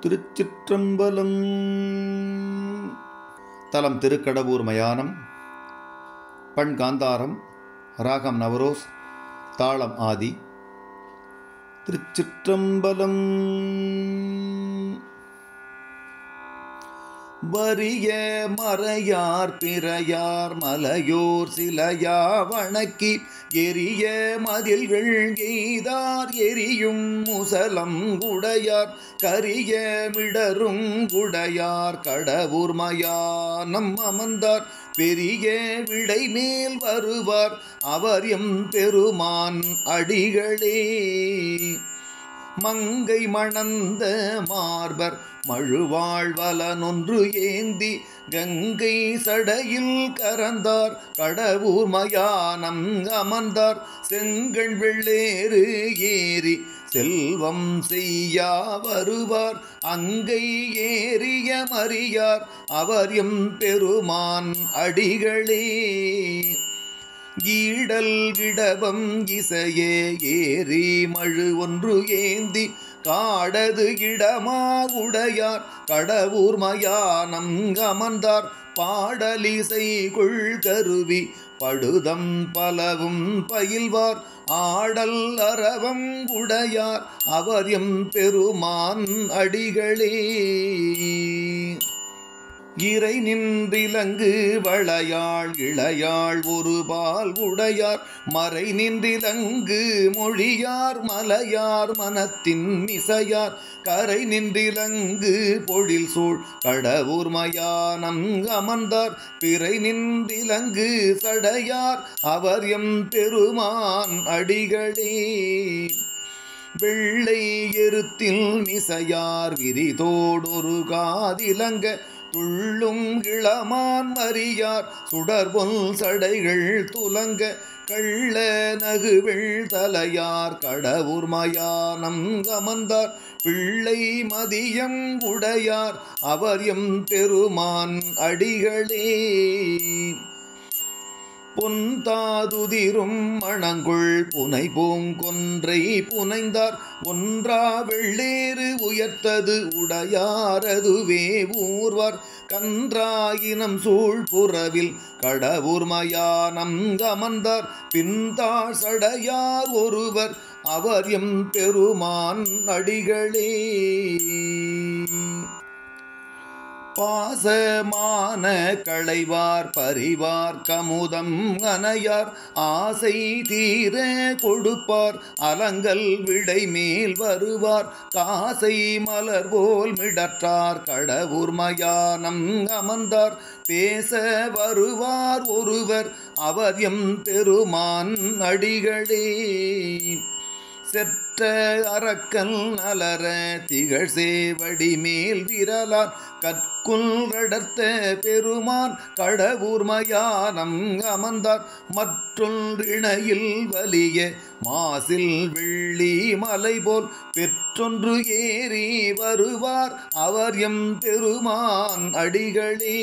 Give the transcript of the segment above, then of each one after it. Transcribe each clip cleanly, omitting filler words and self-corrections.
திருச்சிற்றம்பலம். தலம் திருக்கடவூர் மயானம். பண் காந்தாரம். ராகம் நவரோஸ். தாளம் ஆதி. திருச்சிற்றம்பலம். வரிய மறையார் பிறையார் மலையோர் சிலையா வணக்கி எரிய மதில்கள் எய்தார் எரியும் முசலம் குடையார் கரிய மிடரும் குடையார் கடவுர் மயானம் அமர்ந்தார் பெரிய விடை மேல் வருவார் அவர் எம் பெருமான் அடிகளே. மங்கை மணந்த மார்பர் மழுவாழ்வலனொன்று ஏந்தி கங்கை சடையில் கரந்தார் கடவுர் மயானம் அமர்ந்தார் செங்கண் வெள்ளேறு ஏறி செல்வம் செய்யா வருவார் அங்கை ஏறிய மறியார் அவர் எம் பெருமான் அடிகளே. ஈடல் கிடபம் இசையே ஏறி மழு ஒன்று ஏந்தி காடது இடமா உடையார் கடவுர் மயானம் அமர்ந்தார் பாடலிசை கொள் கருவி படுதம் பலவும் பயில்வார் ஆடல் அரவம் உடையார் அவர் எம் பெருமான் அடிகளே. இறை நின்றிலங்கு வளையாள் இளையாள் ஒரு பால் உடையார் மறை நின்றிலங்கு மொழியார் மலையார் மனத்தின் மிசையார் கரை நின்றிலங்கு பொழில் சூழ் கடவுர் மயானம் அமர்ந்தார் பிறை நின்றிலங்கு சடையார் அவர் எம் பெருமான் அடிகளே. வெள்ளை எருத்தில் மிசையார் விரிதோடொரு காதிலங்க துள்ளும் இளமான் மறியார் சுடர்பொல் சடைகள் துலங்க கள்ள நகுவெள் தலையார் கடவுர் மயானம் அமர்ந்தார் பிள்ளை மதியம் உடையார் அவர் எம் பெருமான் அடிகளே. பொன்தாதுதிரும் மணங்குள் புனை பூங்கொன்றை புனைந்தார் ஒன்றா வெள்ளேறு உயர்த்தது உடையாரதுவே ஊர்வார் கன்றாயினம் சூழ் புறவில் கடவுர் மயானம் அமர்ந்தார் பின்தாழ் சடையார் ஒருவர் அவர் எம் பெருமான் அடிகளே. பாசமான களைவார் பரிவார் கமுதம் அனையார் ஆசை தீர கொடுப்பார் அலங்கல் விடை மேல் வருவார் காசை மலர் போல் மிடற்றார் கடவுர் மயானம் அமர்ந்தார் பேச வருவார் ஒருவர் அவர் எம் பெருமான் அடிகளே. செற்ற அரக்கல் அலர திகழ் சேவடி மேல் விரலார் கற்குள் அடர்த்த பெருமான் கடவுர் மயானம் அமர்ந்தார் மற்றொன்றிணையில் வலிய மாசில் வெள்ளி மலை போல் பெற்றொன்று ஏறி வருவார் அவர் எம் பெருமான் அடிகளே.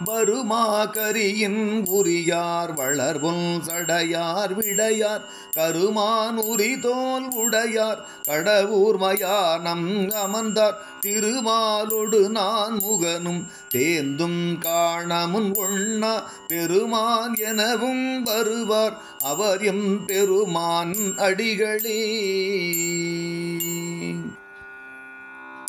வருமா கரியின் உரியார் வளர்பொல் சடையார் விடையார் கருமான் உரி தோல் உடையார் கடவுர் மயானம் அமர்ந்தார் திருமாலொடு நான் முகனும் தேந்தும் காணமுன் ஒண்ணா பெருமான் எனவும் வருவார் அவர் எம் பெருமான் அடிகளே.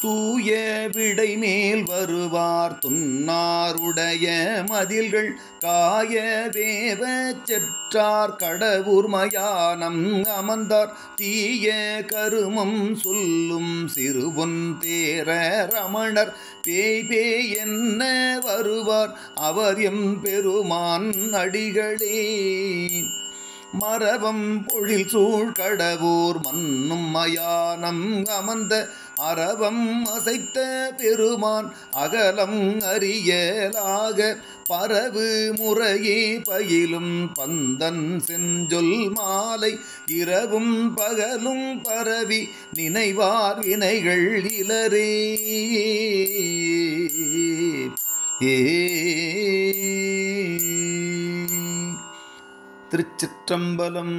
தூய விடை மேல் வருவார் துன்னாருடைய மதில்கள் காய வேவ செற்றார் கடவுர் மயானம் அமர்ந்தார் தீய கருமம் சொல்லும் சிறுபொன் தேர ரமணர் பேய் பேய் என்ன வருவார் அவர் எம் பெருமான் அடிகளே. மரபம் பொழில் சூழ் கடவுர் மன்னும் மயானம் அமர்ந்த அரவம் அசைத்த பெருமான் அகலம் அறியலாக பரவு முறையே பயிலும் பந்தன் செஞ்சொல் மாலை இரவும் பகலும் பரவி நினைவார் வினைகள் இலரே. திருச்சிற்றம்பலம்.